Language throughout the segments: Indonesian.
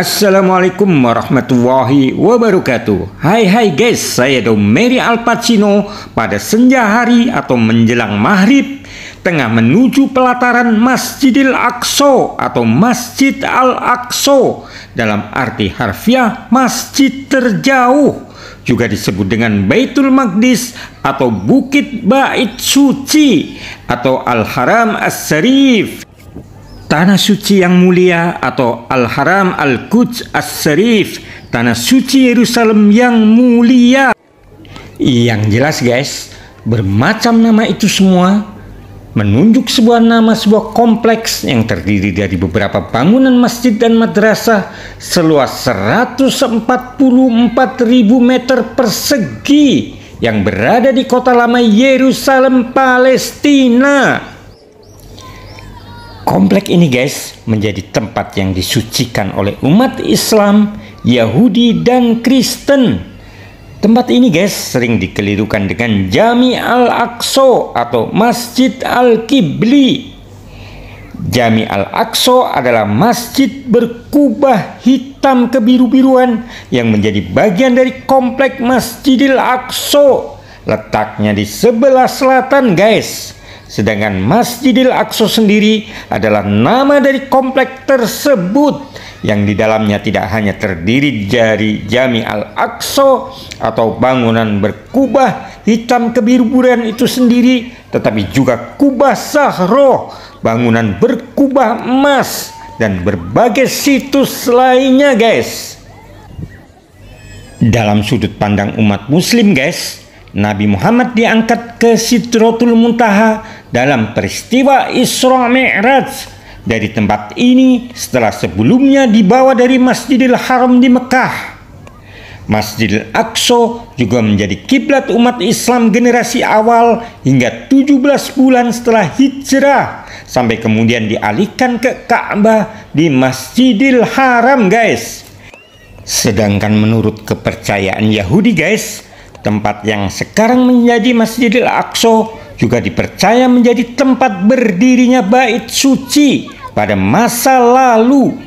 Assalamualaikum warahmatullahi wabarakatuh. Hai guys, saya Domeri Al Pacino. Pada senja hari atau menjelang maghrib, tengah menuju pelataran Masjidil Aqsa atau Masjid Al-Aqsa, dalam arti harfiah masjid terjauh, juga disebut dengan Baitul Maqdis atau Bukit Bait Suci atau Al-Haram As-Sarif, Tanah Suci yang mulia, atau Al-Haram Al-Quds As-Sarif, Tanah Suci Yerusalem yang mulia. Yang jelas guys, bermacam nama itu semua menunjuk sebuah nama sebuah kompleks yang terdiri dari beberapa bangunan masjid dan madrasah seluas 144.000 meter persegi yang berada di kota lama Yerusalem, Palestina. Kompleks ini guys menjadi tempat yang disucikan oleh umat Islam, Yahudi, dan Kristen. Tempat ini guys sering dikelirukan dengan Jami Al-Aqsa atau Masjid Al-Qibli. Jami Al-Aqsa adalah masjid berkubah hitam kebiru-biruan yang menjadi bagian dari kompleks Masjidil Aqsa. Letaknya di sebelah selatan guys. Sedangkan Masjidil Aqsa sendiri adalah nama dari kompleks tersebut, yang di dalamnya tidak hanya terdiri dari Jami Al-Aqsa atau bangunan berkubah hitam kebiru-biruan itu sendiri, tetapi juga kubah Sahroh, bangunan berkubah emas, dan berbagai situs lainnya guys. Dalam sudut pandang umat muslim guys, Nabi Muhammad diangkat ke Sidratul Muntaha dalam peristiwa Isra Mi'raj dari tempat ini setelah sebelumnya dibawa dari Masjidil Haram di Mekah. Masjidil Aqsa juga menjadi kiblat umat Islam generasi awal hingga 17 bulan setelah hijrah, sampai kemudian dialihkan ke Ka'bah di Masjidil Haram guys. Sedangkan menurut kepercayaan Yahudi guys, tempat yang sekarang menjadi Masjidil Aqsa juga dipercaya menjadi tempat berdirinya bait suci pada masa lalu.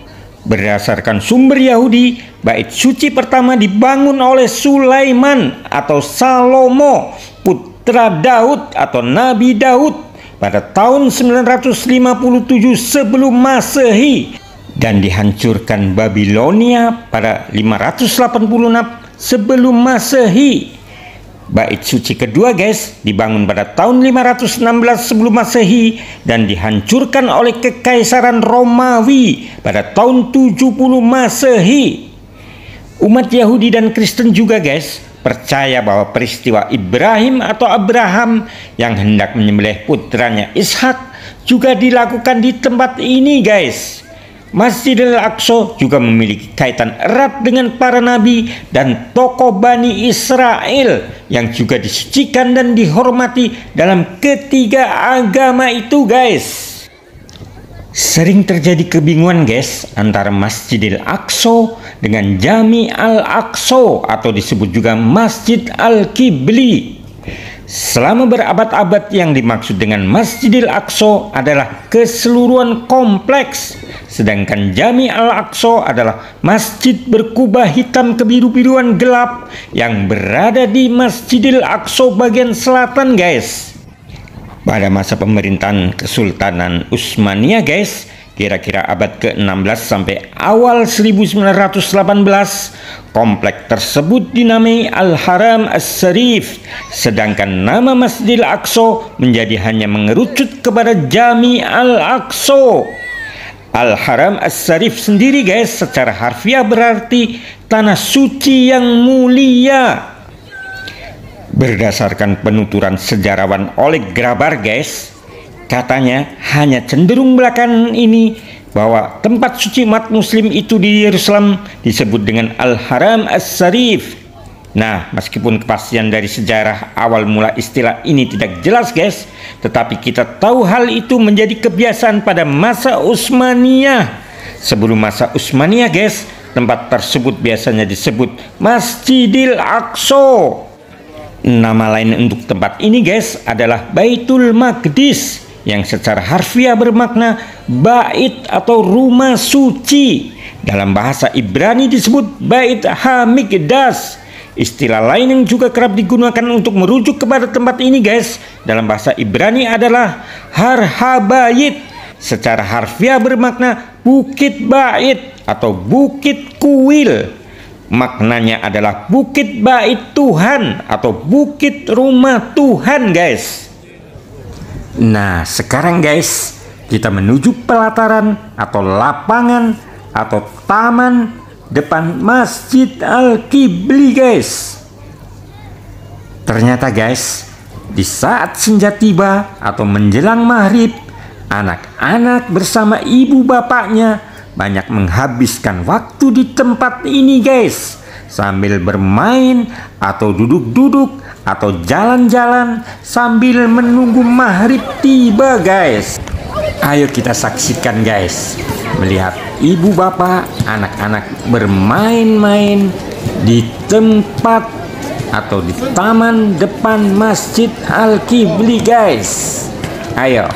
Berdasarkan sumber Yahudi, bait suci pertama dibangun oleh Sulaiman atau Salomo, putra Daud atau Nabi Daud, pada tahun 957 sebelum Masehi, dan dihancurkan Babilonia pada 586 sebelum Masehi. Bait suci kedua guys dibangun pada tahun 516 sebelum Masehi dan dihancurkan oleh Kekaisaran Romawi pada tahun 70 Masehi. Umat Yahudi dan Kristen juga guys percaya bahwa peristiwa Ibrahim atau Abraham yang hendak menyembelih putranya Ishak juga dilakukan di tempat ini guys. Masjidil Aqsa juga memiliki kaitan erat dengan para nabi dan tokoh Bani Israel yang juga disucikan dan dihormati dalam ketiga agama itu guys. Sering terjadi kebingungan guys antara Masjidil Aqsa dengan Jami Al-Aqsa atau disebut juga Masjid Al-Qibli. Selama berabad-abad yang dimaksud dengan Masjidil Aqsa adalah keseluruhan kompleks, sedangkan Jami Al-Aqsa adalah masjid berkubah hitam kebiru-biruan gelap yang berada di Masjidil Aqsa bagian selatan guys. Pada masa pemerintahan Kesultanan Utsmaniyah guys, kira-kira abad ke-16 sampai awal 1918, kompleks tersebut dinamai Al-Haram As-Sarif, sedangkan nama Masjidil Aqsa menjadi hanya mengerucut kepada Jami Al-Aqsa. Al-Haram As-Sarif sendiri guys secara harfiah berarti tanah suci yang mulia. Berdasarkan penuturan sejarawan Oleg Grabar guys, katanya hanya cenderung belakangan ini bahwa tempat suci umat muslim itu di Yerusalem disebut dengan Al-Haram As-Sarif. Nah, meskipun kepastian dari sejarah awal mula istilah ini tidak jelas guys, tetapi kita tahu hal itu menjadi kebiasaan pada masa Utsmaniyah. Sebelum masa Utsmaniyah guys, tempat tersebut biasanya disebut Masjidil Aqsa. Nama lain untuk tempat ini guys adalah Baitul Maqdis, yang secara harfiah bermakna bait atau rumah suci. Dalam bahasa Ibrani disebut Bait HaMikdash. Istilah lain yang juga kerap digunakan untuk merujuk kepada tempat ini guys, dalam bahasa Ibrani adalah Har Habayit. Secara harfiah bermakna bukit bait atau bukit kuil. Maknanya adalah bukit bait Tuhan atau bukit rumah Tuhan guys. Nah sekarang guys, kita menuju pelataran atau lapangan atau taman depan Masjid Al-Kibli guys. Ternyata guys, di saat senja tiba atau menjelang maghrib, anak-anak bersama ibu bapaknya banyak menghabiskan waktu di tempat ini guys, sambil bermain atau duduk-duduk atau jalan-jalan sambil menunggu maghrib tiba guys. Ayo kita saksikan guys, melihat ibu bapak anak-anak bermain-main di tempat atau di taman depan Masjid Al-Kibli guys. Ayo